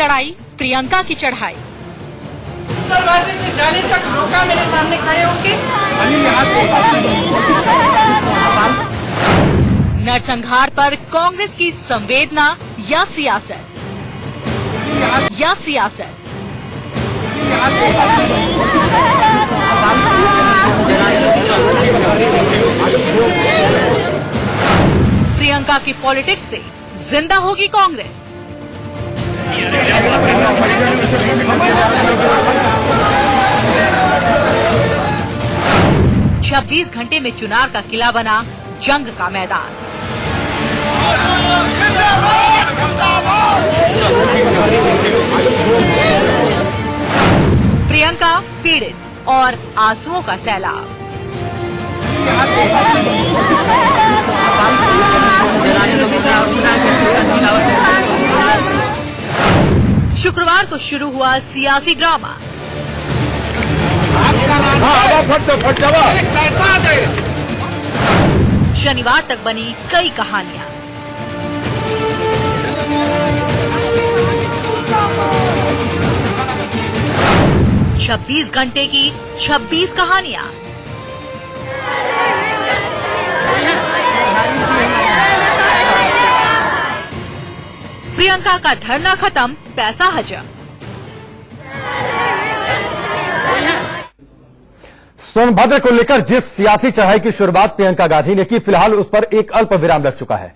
लड़ाई, प्रियंका की चढ़ाई। दरवाजे से जाने तक रोका मेरे सामने खड़े होके। नरसंहार पर कांग्रेस की संवेदना या सियासत? प्रियंका की पॉलिटिक्स से जिंदा होगी कांग्रेस। छब्बीस घंटे में चुनाव का किला बना जंग का मैदान। प्रियंका पीड़ित और आंसुओं का सैलाब। शुक्रवार को शुरू हुआ सियासी ड्रामा। शनिवार तक बनी कई कहानियां। छब्बीस घंटे की 26 कहानियां। प्रियंका का धरना खत्म, पैसा हजम। सोनभद्र को लेकर जिस सियासी चढ़ाई की शुरुआत प्रियंका गांधी ने की, फिलहाल उस पर एक अल्प विराम लग चुका है।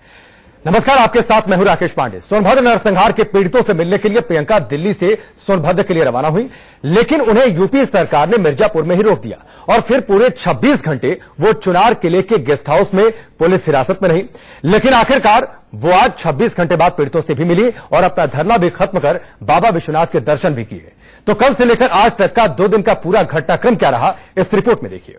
नमस्कार, आपके साथ मैं हूं राकेश पांडे। सोनभद्र नरसंहार के पीड़ितों से मिलने के लिए प्रियंका दिल्ली से सोनभद्र के लिए रवाना हुई, लेकिन उन्हें यूपी सरकार ने मिर्जापुर में ही रोक दिया और फिर पूरे 26 घंटे वो चुनार किले के गेस्ट हाउस में पुलिस हिरासत में रही। लेकिन आखिरकार वो आज 26 घंटे बाद पीड़ितों से भी मिली और अपना धरना भी खत्म कर बाबा विश्वनाथ के दर्शन भी किए। तो कल से लेकर आज तक का 2 दिन का पूरा घटनाक्रम क्या रहा, इस रिपोर्ट में देखिए।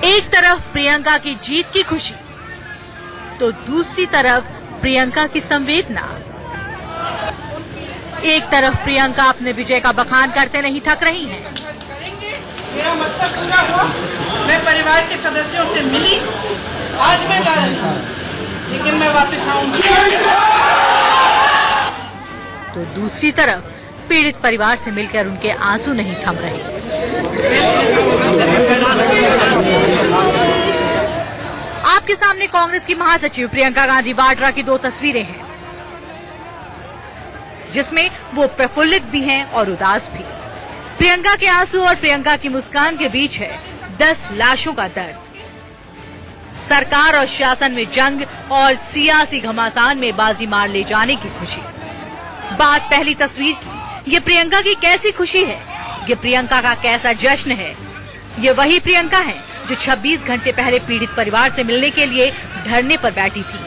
एक तरफ प्रियंका की जीत की खुशी, तो दूसरी तरफ प्रियंका की संवेदना। एक तरफ प्रियंका अपने विजय का बखान करते नहीं थक रही हैं। मेरा मकसद पूरा हुआ, मैं परिवार के सदस्यों से मिली, आज मैं जा रही हूँ, लेकिन मैं वापस आऊंगी। तो दूसरी तरफ पीड़ित परिवार से मिलकर उनके आंसू नहीं थम रहे। आपके सामने कांग्रेस की महासचिव प्रियंका गांधी वाड्रा की 2 तस्वीरें हैं, जिसमें वो प्रफुल्लित भी हैं और उदास भी। प्रियंका के आंसू और प्रियंका की मुस्कान के बीच है 10 लाशों का दर्द। सरकार और शासन में जंग और सियासी घमासान में बाजी मार ले जाने की खुशी। बात पहली तस्वीर की। ये प्रियंका की कैसी खुशी है, ये प्रियंका का कैसा जश्न है। ये वही प्रियंका है जो 26 घंटे पहले पीड़ित परिवार से मिलने के लिए धरने पर बैठी थी।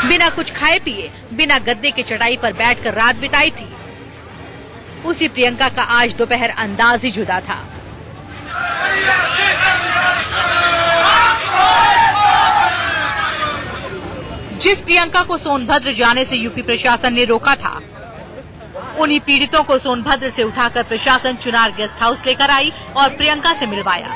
बिना कुछ खाए पिए, बिना गद्दे के चटाई पर बैठकर रात बिताई थी। उसी प्रियंका का आज दोपहर अंदाज ही जुदा था। जिस प्रियंका को सोनभद्र जाने से यूपी प्रशासन ने रोका था, उन्हीं पीड़ितों को सोनभद्र से उठाकर प्रशासन चुनार गेस्ट हाउस लेकर आई और प्रियंका से मिलवाया।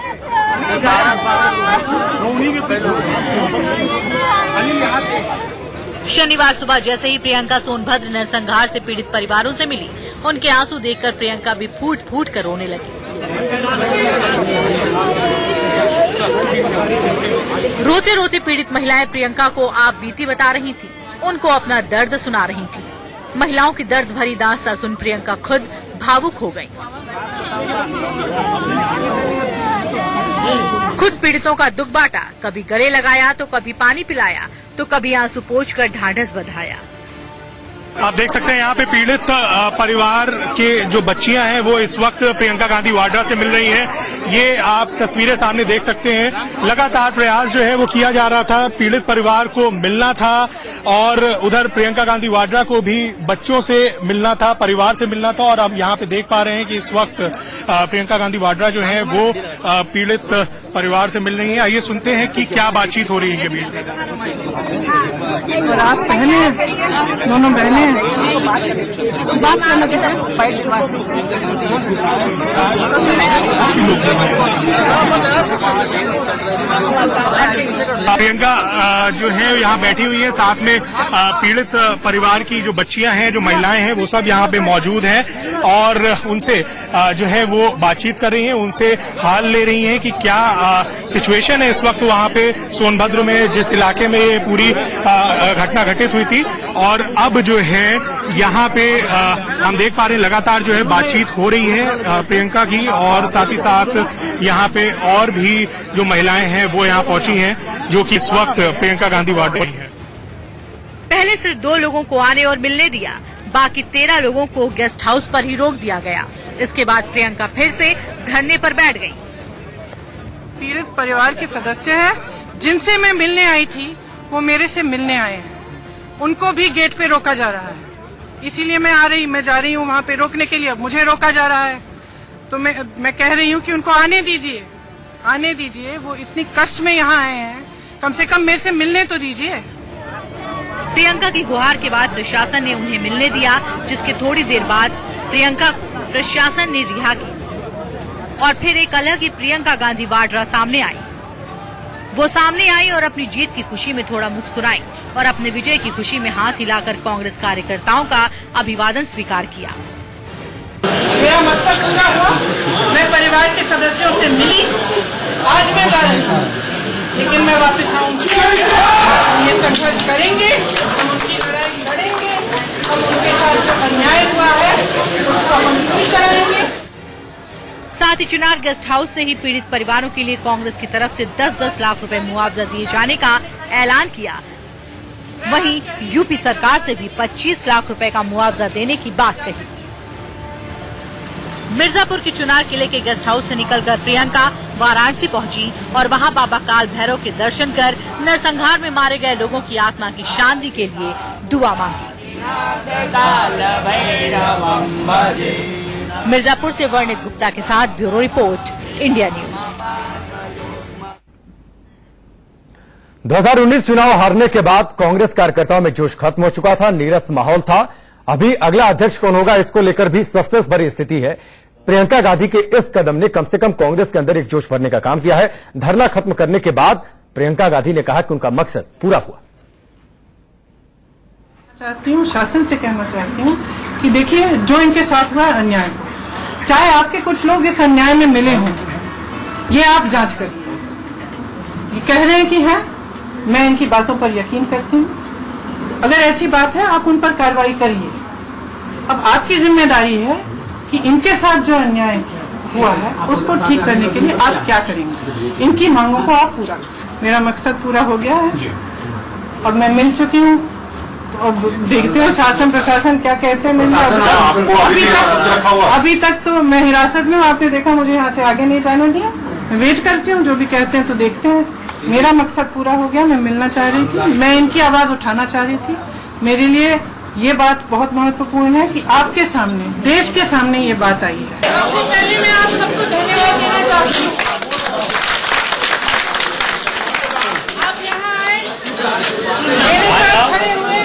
शनिवार सुबह जैसे ही प्रियंका सोनभद्र नरसंहार से पीड़ित परिवारों से मिली, उनके आंसू देखकर प्रियंका भी फूट फूट कर रोने लगी। रोते रोते पीड़ित महिलाएं प्रियंका को आप बीती बता रही थी, उनको अपना दर्द सुना रही थी। महिलाओं की दर्द भरी दास्तां सुन प्रियंका खुद भावुक हो गयी। खुद पीड़ितों का दुख बांटा, कभी गले लगाया तो कभी पानी पिलाया, तो कभी आंसू पोंछकर ढांढस बंधाया। आप देख सकते हैं यहाँ पे पीड़ित परिवार के जो बच्चियां हैं वो इस वक्त प्रियंका गांधी वाड्रा से मिल रही हैं। ये आप तस्वीरें सामने देख सकते हैं। लगातार प्रयास जो है वो किया जा रहा था, पीड़ित परिवार को मिलना था और उधर प्रियंका गांधी वाड्रा को भी बच्चों से मिलना था, परिवार से मिलना था। और अब यहाँ पे देख पा रहे हैं कि इस वक्त प्रियंका गांधी वाड्रा जो है वो पीड़ित परिवार से मिल रही हैं। आइए सुनते हैं कि क्या बातचीत हो रही है इनके बीच में। और आप बहने हैं, दोनों बहने हैं, बात करने के प्रियंका जो है यहाँ बैठी हुई है, साथ में पीड़ित परिवार की जो बच्चियां हैं, जो महिलाएं हैं, वो सब यहाँ पे मौजूद हैं और उनसे जो है वो बातचीत कर रही हैं, उनसे हाल ले रही हैं कि क्या सिचुएशन है इस वक्त वहाँ पे सोनभद्र में, जिस इलाके में ये पूरी घटना घटित हुई थी। और अब जो है यहाँ पे हम देख पा रहे हैं लगातार जो है बातचीत हो रही है प्रियंका की, और साथ ही साथ यहाँ पे और भी जो महिलाएं हैं वो यहाँ पहुंची हैं, जो कि इस वक्त प्रियंका गांधी वार्ड में है। पहले सिर्फ 2 लोगों को आने और मिलने दिया, बाकी 13 लोगों को गेस्ट हाउस पर ही रोक दिया गया। इसके बाद प्रियंका फिर से धरने पर बैठ गई। पीड़ित परिवार के सदस्य हैं, जिनसे मैं मिलने आई थी वो मेरे से मिलने आए हैं, उनको भी गेट पे रोका जा रहा है। इसीलिए मैं जा रही हूँ वहाँ पे रोकने के लिए। अब मुझे रोका जा रहा है तो मैं कह रही हूँ कि उनको आने दीजिए। वो इतनी कष्ट में यहाँ आए हैं, कम से कम मेरे से मिलने तो दीजिए। प्रियंका की गुहार के बाद प्रशासन ने उन्हें मिलने दिया, जिसके थोड़ी देर बाद प्रियंका को प्रशासन ने रिहा किया और फिर एक अलग ही प्रियंका गांधी वाड्रा सामने आई। वो सामने आई और अपनी जीत की खुशी में थोड़ा मुस्कुराई और अपने विजय की खुशी में हाथ हिलाकर कांग्रेस कार्यकर्ताओं का अभिवादन स्वीकार किया। मेरा मकसद पूरा हुआ, मैं परिवार के सदस्यों से मिली, आज मैं जा रही हूँ, लेकिन मैं वापस आऊंगी। ये संघर्ष करेंगे, हम उनकी लड़ाई लड़ेंगे, हम उनके साथ जो अन्याय हुआ है उसको हम पूरी कराएंगे। साथ ही चुनार गेस्ट हाउस से ही पीड़ित परिवारों के लिए कांग्रेस की तरफ से 10-10 लाख रुपए मुआवजा दिए जाने का ऐलान किया। वहीं यूपी सरकार से भी 25 लाख रुपए का मुआवजा देने की बात कही। मिर्जापुर के चुनार किले के गेस्ट हाउस से निकलकर प्रियंका वाराणसी पहुंची और वहां बाबा काल भैरव के दर्शन कर नरसंहार में मारे गए लोगों की आत्मा की शांति के लिए दुआ मांगी। मिर्जापुर से वर्णित गुप्ता के साथ ब्यूरो रिपोर्ट, इंडिया न्यूज। 2019 चुनाव हारने के बाद कांग्रेस कार्यकर्ताओं में जोश खत्म हो चुका था, नीरस माहौल था। अभी अगला अध्यक्ष कौन होगा, इसको लेकर भी सस्पेंस भरी स्थिति है। प्रियंका गांधी के इस कदम ने कम से कम कांग्रेस के अंदर एक जोश भरने का काम किया है। धरना खत्म करने के बाद प्रियंका गांधी ने कहा कि उनका मकसद पूरा हुआ। चाहती हूँ, शासन से कहना चाहती हूँ कि देखिए, जो इनके साथ हुआ अन्याय, चाहे आपके कुछ लोग इस अन्याय में मिले हों, ये आप जांच करिए। ये कह रहे हैं कि है, मैं इनकी बातों पर यकीन करती हूँ। अगर ऐसी बात है, आप उन पर कार्रवाई करिए। अब आपकी जिम्मेदारी है कि इनके साथ जो अन्याय हुआ है उसको ठीक करने के लिए आप क्या करेंगे। इनकी मांगों को आप पूरा, मेरा मकसद पूरा हो गया है और मैं मिल चुकी हूँ। तो अब देखते हो शासन प्रशासन क्या कहते हैं। अभी तक तो मैं हिरासत में हूँ, आपने देखा, मुझे यहाँ से आगे नहीं जाने दिया। मैं वेट करती हूँ, जो भी कहते हैं तो देखते हैं। मेरा मकसद पूरा हो गया, मैं मिलना चाह रही थी, मैं इनकी आवाज उठाना चाह रही थी। मेरे लिए ये बात बहुत महत्वपूर्ण है कि आपके सामने, देश के सामने ये बात आई है। सबसे पहले मैं आप सबको धन्यवाद देना चाहती हूँ। आप यहाँ आए, मेरे साथ खड़े हुए,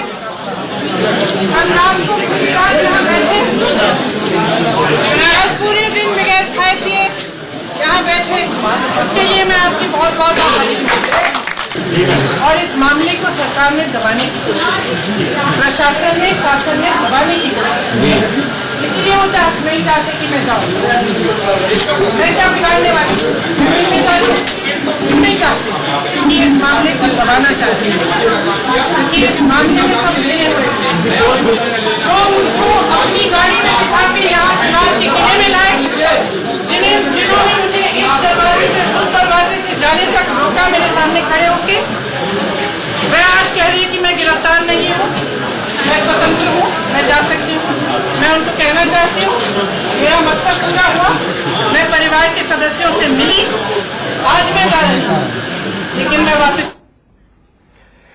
कल रात को पूरी रात यहाँ बैठे, आज पूरे दिन बगैर खाए पिए यहाँ बैठे, उसके लिए मैं आपकी बहुत बहुत आभारी हूँ। और इस मामले को सरकार ने दबाने की कोशिश की, प्रशासन ने, शासन ने दबाने की कोशिश की। इसलिए वो नहीं चाहते कि मैं जाऊँ। मैं क्या बिगाड़ने वाली हूँ, नहीं चाहते, क्योंकि इस मामले को दबाना चाहते हैं, क्योंकि इस मामले में सब मिले हुए थे। तो उनको अपनी गाड़ी में बिठा के यहाँ चुनाव के किले में लाए, जिन्होंने मुझे इस दरवाजे से उस दरवाजे से जाने तक रोका, मेरे सामने खड़े होके। मैं आज कह रही हूँ कि मैं गिरफ्तार नहीं हूँ, मैं स्वतंत्र हूँ, मैं जा सकती हूँ। मैं उनको कहना चाहती हूँ, मेरा मकसद पूरा हुआ, मैं परिवार के सदस्यों से मिली, आज मैं जा रही हूँ, लेकिन मैं वापस।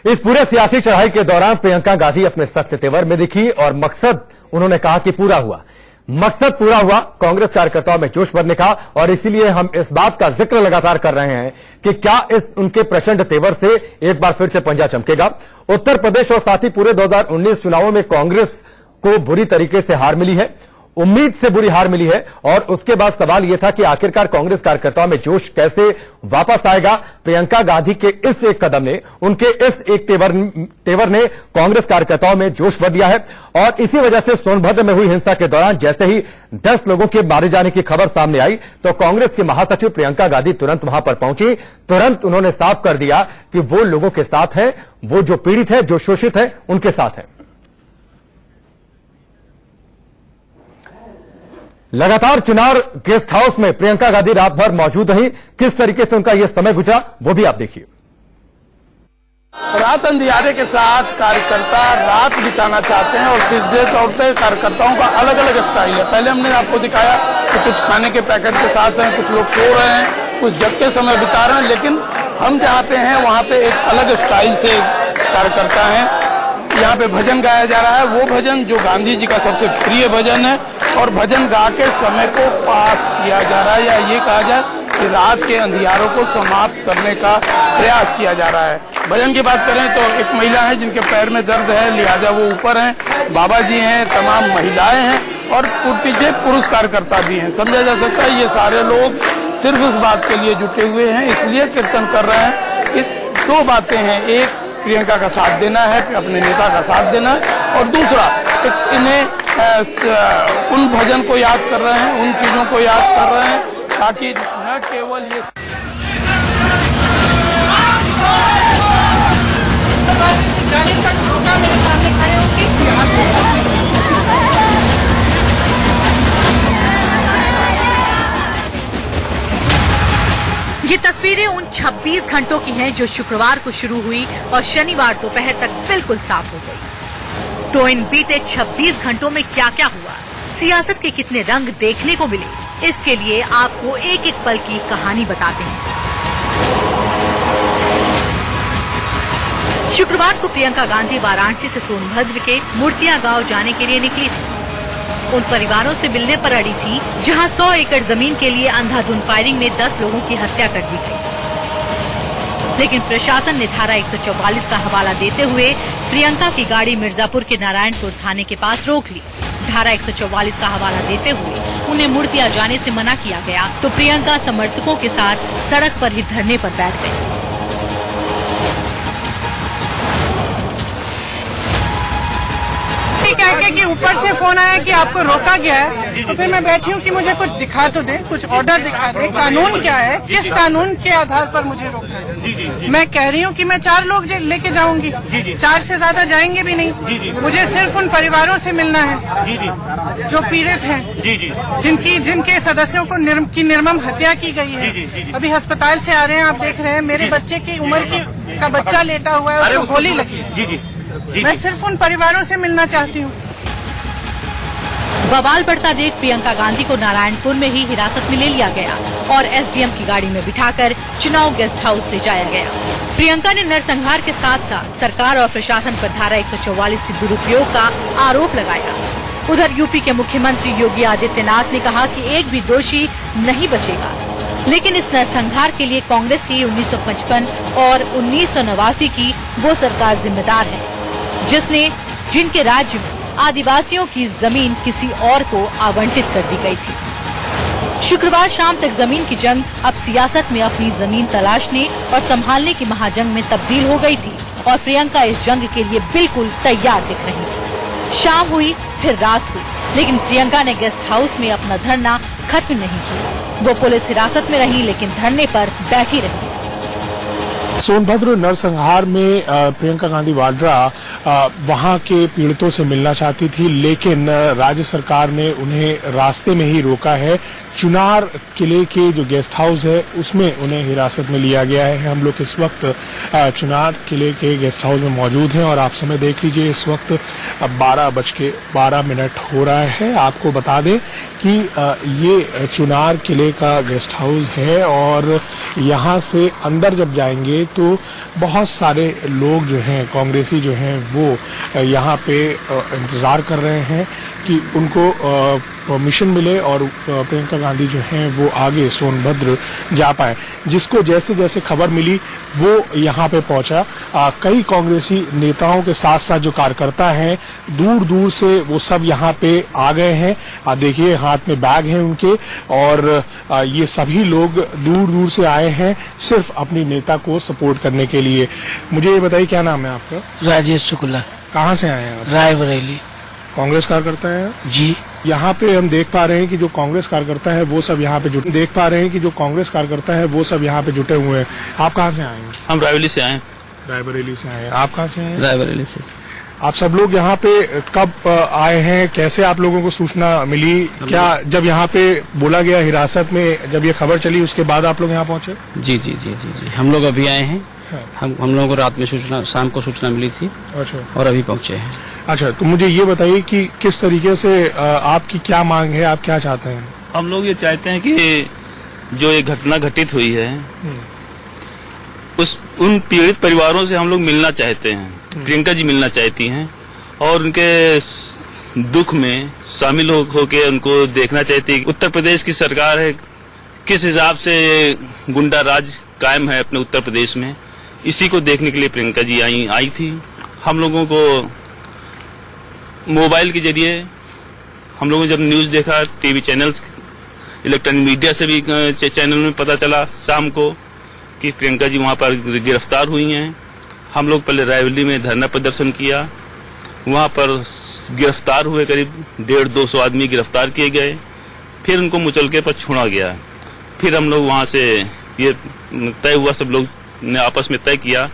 इस पूरे सियासी चढ़ाई के दौरान प्रियंका गांधी अपने सख्त तेवर में दिखी और मकसद उन्होंने कहा कि पूरा हुआ। मकसद पूरा हुआ, कांग्रेस कार्यकर्ताओं में जोश भरने का, और इसीलिए हम इस बात का जिक्र लगातार कर रहे हैं कि क्या इस उनके प्रचंड तेवर से एक बार फिर से पंजा चमकेगा। उत्तर प्रदेश और साथ ही पूरे 2019 चुनावों में कांग्रेस को बुरी तरीके से हार मिली है, उम्मीद से बुरी हार मिली है, और उसके बाद सवाल यह था कि आखिरकार कांग्रेस कार्यकर्ताओं में जोश कैसे वापस आएगा। प्रियंका गांधी के इस एक कदम ने, उनके इस एक तेवर ने कांग्रेस कार्यकर्ताओं में जोश भर दिया है, और इसी वजह से सोनभद्र में हुई हिंसा के दौरान जैसे ही 10 लोगों के मारे जाने की खबर सामने आई तो कांग्रेस की महासचिव प्रियंका गांधी तुरंत वहां पर पहुंची। तुरंत उन्होंने साफ कर दिया कि वो लोगों के साथ है, वो जो पीड़ित है, जो शोषित है, उनके साथ है। लगातार चुनार गेस्ट हाउस में प्रियंका गांधी रात भर मौजूद रही। किस तरीके से उनका यह समय गुजरा वो भी आप देखिए। रात अंधियारे के साथ कार्यकर्ता रात बिताना चाहते हैं और सीधे तौर पे कार्यकर्ताओं का अलग अलग स्टाइल है। पहले हमने आपको दिखाया कि कुछ खाने के पैकेट के साथ हैं, कुछ लोग सो रहे हैं, कुछ जग के समय बिता रहे हैं, लेकिन हम जहाँ पे हैं वहाँ पे एक अलग स्टाइल से कार्यकर्ता हैं। यहाँ पे भजन गाया जा रहा है, वो भजन जो गांधी जी का सबसे प्रिय भजन है, और भजन गा के समय को पास किया जा रहा है, या ये कहा जाए कि रात के अंधियारों को समाप्त करने का प्रयास किया जा रहा है। भजन की बात करें तो एक महिला है जिनके पैर में दर्द है, लिहाजा वो ऊपर हैं, बाबा जी हैं, तमाम महिलाएं हैं, और पीछे पुरुष कार्यकर्ता भी हैं। समझा जा सकता है ये सारे लोग सिर्फ इस बात के लिए जुटे हुए हैं, इसलिए कीर्तन कर रहे हैं कि दो बातें हैं, एक प्रियंका का साथ देना है, अपने नेता का साथ देना है, और दूसरा इन्हें उन भजन को याद कर रहे हैं, उन चीजों को याद कर रहे हैं, ताकि न केवल ये जाने तक रोका मेरे सामने खड़े होंगे। ये तस्वीरें उन 26 घंटों की हैं जो शुक्रवार को शुरू हुई और शनिवार दोपहर तक बिल्कुल साफ हो गई। तो इन बीते 26 घंटों में क्या क्या हुआ, सियासत के कितने रंग देखने को मिले, इसके लिए आपको एक एक पल की कहानी बताते हैं। शुक्रवार को प्रियंका गांधी वाराणसी से सोनभद्र के मूर्तिया गांव जाने के लिए निकली थी। उन परिवारों से मिलने पर अड़ी थी जहां 100 एकड़ जमीन के लिए अंधाधुंध फायरिंग में 10 लोगों की हत्या कर दी गई। लेकिन प्रशासन ने धारा 144 का हवाला देते हुए प्रियंका की गाड़ी मिर्जापुर के नारायणपुर थाने के पास रोक ली। धारा 144 का हवाला देते हुए उन्हें मूर्तिया जाने से मना किया गया तो प्रियंका समर्थकों के साथ सड़क पर ही धरने पर बैठ गई। कहते कि ऊपर से फोन आया कि आपको रोका गया है, तो फिर मैं बैठी हूँ कि मुझे कुछ दिखा तो दे, कुछ ऑर्डर दिखा दे, कानून क्या है, किस कानून के आधार पर मुझे रोका है। मैं कह रही हूँ कि मैं 4 लोग लेके जाऊंगी, 4 से ज्यादा जाएंगे भी नहीं। मुझे सिर्फ उन परिवारों से मिलना है जो पीड़ित हैं, जिनके सदस्यों को निर्मम हत्या की गई है। अभी अस्पताल से आ रहे हैं, आप देख रहे हैं, मेरे बच्चे की उम्र का बच्चा लेटा हुआ है, उसको गोली लगी। मैं सिर्फ उन परिवारों से मिलना चाहती हूँ। बवाल बढ़ता देख प्रियंका गांधी को नारायणपुर में ही हिरासत में ले लिया गया और एसडीएम की गाड़ी में बिठाकर चुनाव गेस्ट हाउस ले जाया गया। प्रियंका ने नरसंहार के साथ साथ सरकार और प्रशासन पर धारा 144 के दुरुपयोग का आरोप लगाया। उधर यूपी के मुख्यमंत्री योगी आदित्यनाथ ने कहा कि एक भी दोषी नहीं बचेगा, लेकिन इस नरसंहार के लिए कांग्रेस की 1955 और 1989 की वो सरकार जिम्मेदार है जिनके राज्य में आदिवासियों की जमीन किसी और को आवंटित कर दी गई थी। शुक्रवार शाम तक जमीन की जंग अब सियासत में अपनी जमीन तलाशने और संभालने की महाजंग में तब्दील हो गई थी और प्रियंका इस जंग के लिए बिल्कुल तैयार दिख रही थी। शाम हुई फिर रात हुई, लेकिन प्रियंका ने गेस्ट हाउस में अपना धरना खत्म नहीं किया। वो पुलिस हिरासत में रही लेकिन धरने पर बैठी रही। सोनभद्र नरसंहार में प्रियंका गांधी वाड्रा वहां के पीड़ितों से मिलना चाहती थी, लेकिन राज्य सरकार ने उन्हें रास्ते में ही रोका है। चुनार किले के जो गेस्ट हाउस है उसमें उन्हें हिरासत में लिया गया है। हम लोग इस वक्त चुनार किले के गेस्ट हाउस में मौजूद हैं और आप समय देख लीजिए, इस वक्त 12:12 हो रहा है। आपको बता दें कि ये चुनार किले का गेस्ट हाउस है और यहाँ से अंदर जब जाएंगे तो बहुत सारे लोग जो हैं, कांग्रेसी जो हैं, वो यहाँ पे इंतजार कर रहे हैं कि उनको परमिशन मिले और प्रियंका गांधी जो हैं वो आगे सोनभद्र जा पाए। जिसको जैसे जैसे खबर मिली वो यहाँ पे पहुंचा। कई कांग्रेसी नेताओं के साथ साथ जो कार्यकर्ता हैं दूर दूर से वो सब यहाँ पे आ गए हैं। आप देखिए हाथ में बैग हैं उनके और ये सभी लोग दूर दूर से आए हैं सिर्फ अपनी नेता को सपोर्ट करने के लिए। मुझे ये बताइए क्या नाम है आपका? राजेश शुक्ला। कहाँ से आए हैं आप? रायबरेली। कांग्रेस कार्यकर्ता है जी। यहाँ पे हम देख पा रहे हैं कि जो कांग्रेस कार्यकर्ता है वो सब यहाँ पे जुटे हुए हैं। आप कहाँ से आए हैं? हम रायबरेली से आए। रायबरेली से आए हैं। आप कहाँ से आए हैं? रायबरेली से। आप सब लोग यहाँ पे कब आए हैं? कैसे आप लोगों को सूचना मिली? क्या जब यहाँ पे बोला गया हिरासत में, जब ये खबर चली उसके बाद आप लोग यहाँ पहुँचे? जी जी जी जी जी हम लोग अभी आए हैं। हम लोगों को रात में शाम को सूचना मिली थी। अच्छा। और अभी पहुँचे हैं। अच्छा, तो मुझे ये बताइए कि किस तरीके से आपकी क्या मांग है, आप क्या चाहते हैं? हम लोग ये चाहते हैं कि जो ये घटना घटित हुई है उन पीड़ित परिवारों से हम लोग मिलना चाहते हैं। प्रियंका जी मिलना चाहती हैं और उनके दुख में शामिल होकर उनको देखना चाहती है। उत्तर प्रदेश की सरकार है, किस हिसाब से गुंडा राज कायम है अपने उत्तर प्रदेश में, इसी को देखने के लिए प्रियंका जी आई थी। हम लोगों को मोबाइल के जरिए हम लोगों ने जब न्यूज देखा, टीवी चैनल्स, इलेक्ट्रॉनिक मीडिया से भी चैनल में पता चला शाम को कि प्रियंका जी वहां पर गिरफ्तार हुई हैं। हम लोग पहले रायबरेली में धरना प्रदर्शन किया, वहां पर गिरफ्तार हुए करीब 150-200 आदमी गिरफ्तार किए गए, फिर उनको मुचलके पर छोड़ा गया। फिर हम लोग वहां से ये तय हुआ, सब लोग ने आपस में तय किया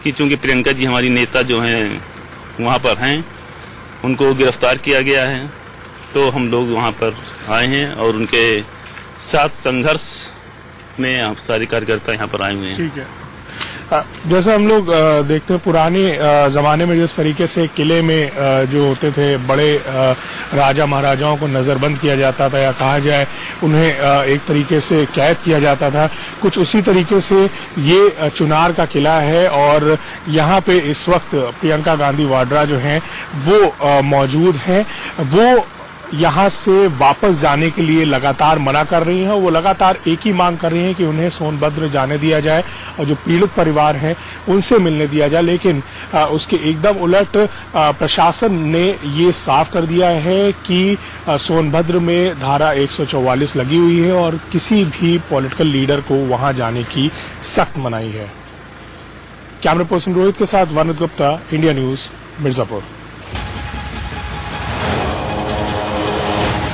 कि चूंकि प्रियंका जी हमारी नेता जो हैं वहां पर हैं, उनको गिरफ्तार किया गया है, तो हम लोग वहां पर आए हैं और उनके साथ संघर्ष में हम सारे कार्यकर्ता यहाँ पर आए हुए हैं। ठीक है। जैसे हम लोग देखते हैं पुराने जमाने में जिस तरीके से किले में जो होते थे बड़े राजा महाराजाओं को नजरबंद किया जाता था या कहा जाए उन्हें एक तरीके से कैद किया जाता था, कुछ उसी तरीके से ये चुनार का किला है और यहाँ पे इस वक्त प्रियंका गांधी वाड्रा जो हैं वो मौजूद हैं। वो यहाँ से वापस जाने के लिए लगातार मना कर रही हैं। वो लगातार एक ही मांग कर रही हैं कि उन्हें सोनभद्र जाने दिया जाए और जो पीड़ित परिवार हैं उनसे मिलने दिया जाए। लेकिन उसके एकदम उलट प्रशासन ने ये साफ कर दिया है कि सोनभद्र में धारा 144 लगी हुई है और किसी भी पॉलिटिकल लीडर को वहां जाने की सख्त मनाही है। कैमरा पर्सन रोहित के साथ वनित गुप्ता, इंडिया न्यूज, मिर्जापुर।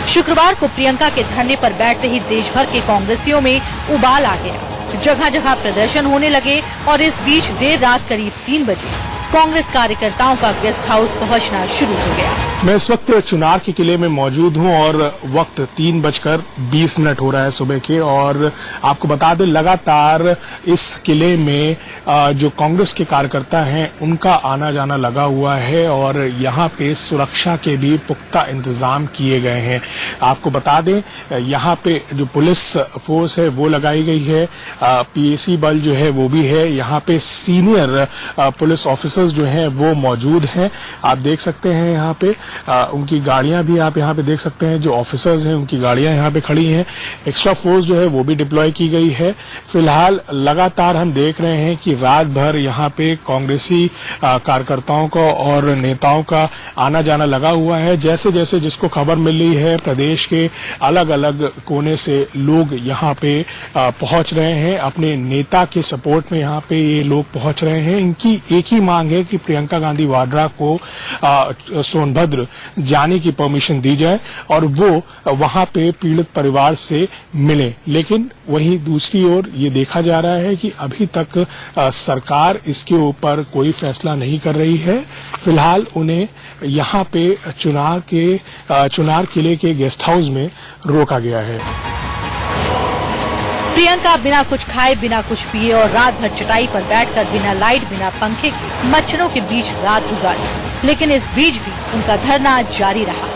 शुक्रवार को प्रियंका के धरने पर बैठते ही देश भर के कांग्रेसियों में उबाल आ गया। जगह जगह प्रदर्शन होने लगे और इस बीच देर रात करीब 3 बजे कांग्रेस कार्यकर्ताओं का गेस्ट हाउस पहुंचना शुरू हो गया। मैं इस वक्त चुनार के किले में मौजूद हूं और वक्त 3:20 हो रहा है सुबह के और आपको बता दें लगातार इस किले में जो कांग्रेस के कार्यकर्ता हैं उनका आना जाना लगा हुआ है और यहाँ पे सुरक्षा के भी पुख्ता इंतजाम किए गए हैं। आपको बता दें यहाँ पे जो पुलिस फोर्स है वो लगाई गई है, पीएसी बल जो है वो भी है, यहाँ पे सीनियर पुलिस ऑफिसर्स जो हैं वो मौजूद हैं। आप देख सकते हैं यहाँ पे उनकी गाड़ियां भी आप यहाँ पे देख सकते हैं, जो ऑफिसर्स हैं उनकी गाड़ियां यहाँ पे खड़ी हैं। एक्स्ट्रा फोर्स जो है वो भी डिप्लॉय की गई है। फिलहाल लगातार हम देख रहे हैं कि रात भर यहाँ पे कांग्रेसी कार्यकर्ताओं का और नेताओं का आना जाना लगा हुआ है। जैसे जैसे जिसको खबर मिली है प्रदेश के अलग अलग कोने से लोग यहाँ पे पहुंच रहे हैं, अपने नेता के सपोर्ट में यहाँ पे ये लोग पहुंच रहे हैं। इनकी एक ही मांग है कि प्रियंका गांधी वाड्रा को सोनभद्र जाने की परमिशन दी जाए और वो वहां पे पीड़ित परिवार से मिले। लेकिन वहीं दूसरी ओर ये देखा जा रहा है कि अभी तक सरकार इसके ऊपर कोई फैसला नहीं कर रही है। फिलहाल उन्हें यहाँ पे चुनार किले के गेस्ट हाउस में रोका गया है। प्रियंका बिना कुछ खाए बिना कुछ पिए और रात भर चटाई पर बैठकर बिना लाइट बिना पंखे के मच्छरों के बीच रात गुजारी, लेकिन इस बीच भी उनका धरना जारी रहा।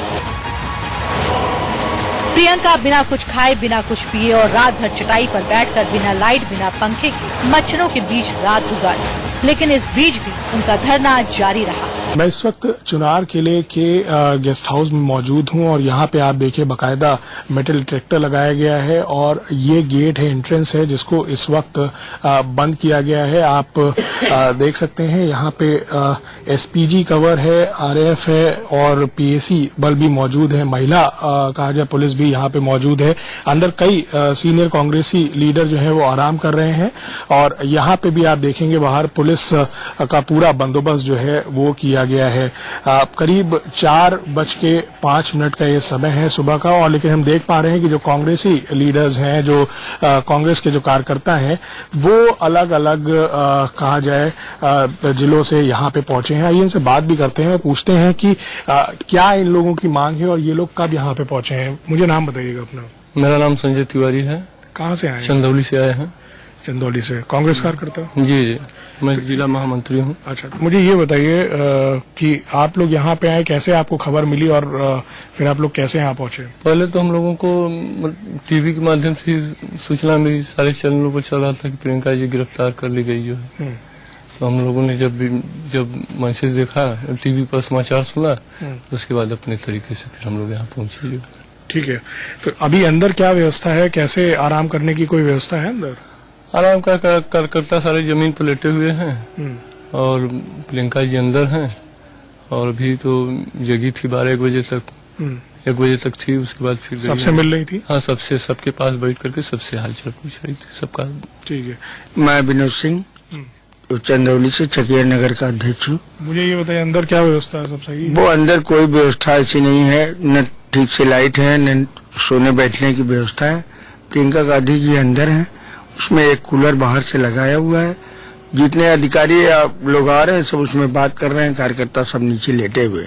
प्रियंका बिना कुछ खाए बिना कुछ पिए और रात भर चटाई पर बैठकर बिना लाइट बिना पंखे के मच्छरों के बीच रात गुजारी, लेकिन इस बीच भी उनका धरना जारी रहा। मैं इस वक्त चुनार किले के गेस्ट हाउस में मौजूद हूं और यहाँ पे आप देखिए बाकायदा मेटल डिटेक्टर लगाया गया है और ये गेट है, एंट्रेंस है, जिसको इस वक्त बंद किया गया है। आप देख सकते हैं यहाँ पे एसपीजी कवर है, आरएएफ है और पीएसी बल भी मौजूद है। महिला कहा जाए पुलिस भी यहाँ पे मौजूद है। अंदर कई सीनियर कांग्रेसी लीडर जो है वो आराम कर रहे हैं और यहाँ पे भी आप देखेंगे बाहर पुलिस का पूरा बंदोबस्त जो है वो किया गया है। करीब 4:05 का ये समय है सुबह का, और लेकिन हम देख पा रहे हैं कि जो कांग्रेसी लीडर्स हैं, जो कांग्रेस के जो कार्यकर्ता हैं, वो अलग अलग कहा जाए जिलों से यहाँ पे पहुंचे हैं। आइए इनसे बात भी करते हैं, पूछते हैं कि क्या इन लोगों की मांग है और ये लोग कब यहाँ पे पहुंचे हैं। मुझे नाम बताइएगा अपना। मेरा नाम संजय तिवारी है। कहाँ से आए हैं? चंदौली से आए हैं। चंदौली से। कांग्रेस कार्यकर्ता? जी, मैं जिला महामंत्री हूँ। अच्छा, मुझे ये बताइए कि आप लोग यहाँ पे आए, कैसे आपको खबर मिली और फिर आप लोग कैसे यहाँ पहुंचे? पहले तो हम लोगों को टीवी के माध्यम से सूचना मिली, सारे चैनलों पर चल रहा था कि प्रियंका जी गिरफ्तार कर ली गई जो है। तो हम लोगों ने जब मैसेज देखा, टीवी पर समाचार सुना, तो उसके बाद अपने तरीके से फिर हम लोग यहाँ पहुंचे जो। ठीक है, तो अभी अंदर क्या व्यवस्था है, कैसे आराम करने की कोई व्यवस्था है अंदर? आराम का कार्यकर्ता सारे जमीन पर लेटे हुए हैं और प्रियंका जी अंदर हैं और अभी तो जगी थी 12-1 बजे तक, 1 बजे तक थी। उसके बाद फिर सबसे मिल रही थी? हाँ, सबके पास बैठ करके सबसे हालचाल पूछ रही थी सबका। ठीक है। मैं विनोद सिंह चंदौली से चकिया नगर का अध्यक्ष हूँ। मुझे ये बताइए अंदर क्या व्यवस्था है? सब सही है? वो अंदर कोई व्यवस्था ऐसी नहीं है, न ठीक से लाइट है, न सोने बैठने की व्यवस्था है। प्रियंका गांधी जी अंदर हैं, उसमें एक कूलर बाहर से लगाया हुआ है। जितने अधिकारी लोग आ रहे हैं सब उसमें बात कर रहे हैं, कार्यकर्ता सब नीचे लेटे हुए।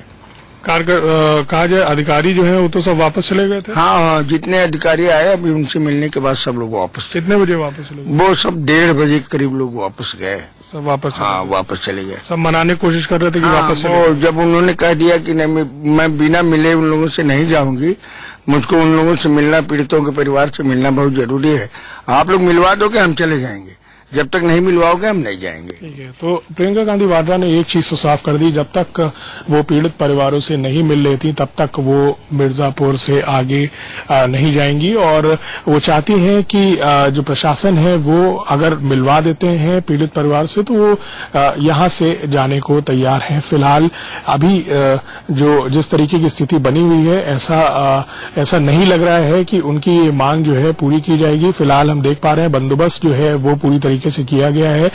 कहा जाए अधिकारी जो है वो तो सब वापस चले गए थे? हाँ, जितने अधिकारी आए अभी उनसे मिलने के बाद सब लोग वापस। कितने बजे वापस चले गए? वो सब 1:30 बजे के करीब लोग वापस गए। सब वापस? हाँ, वापस चले गए। सब मनाने की कोशिश कर रहे थे कि वापस चले गए। जब उन्होंने कह दिया कि नहीं, मैं बिना मिले उन लोगों से नहीं जाऊंगी, मुझको उन लोगों से मिलना, पीड़ितों के परिवार से मिलना बहुत जरूरी है। आप लोग मिलवा दोगे हम चले जाएंगे, जब तक नहीं मिलवाओगे हम नहीं जाएंगे। ठीक है, तो प्रियंका गांधी वाड्रा ने एक चीज तो साफ कर दी, जब तक वो पीड़ित परिवारों से नहीं मिल रही थी तब तक वो मिर्जापुर से आगे नहीं जाएंगी और वो चाहती हैं कि जो प्रशासन है वो अगर मिलवा देते हैं पीड़ित परिवार से तो वो यहाँ से जाने को तैयार है। फिलहाल अभी जो जिस तरीके की स्थिति बनी हुई है ऐसा नहीं लग रहा है कि उनकी ये मांग जो है पूरी की जाएगी। फिलहाल हम देख पा रहे हैं बंदोबस्त जो है वो पूरी तरीके से किया गया है।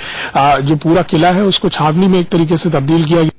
जो पूरा किला है उसको छावनी में एक तरीके से तब्दील किया गया।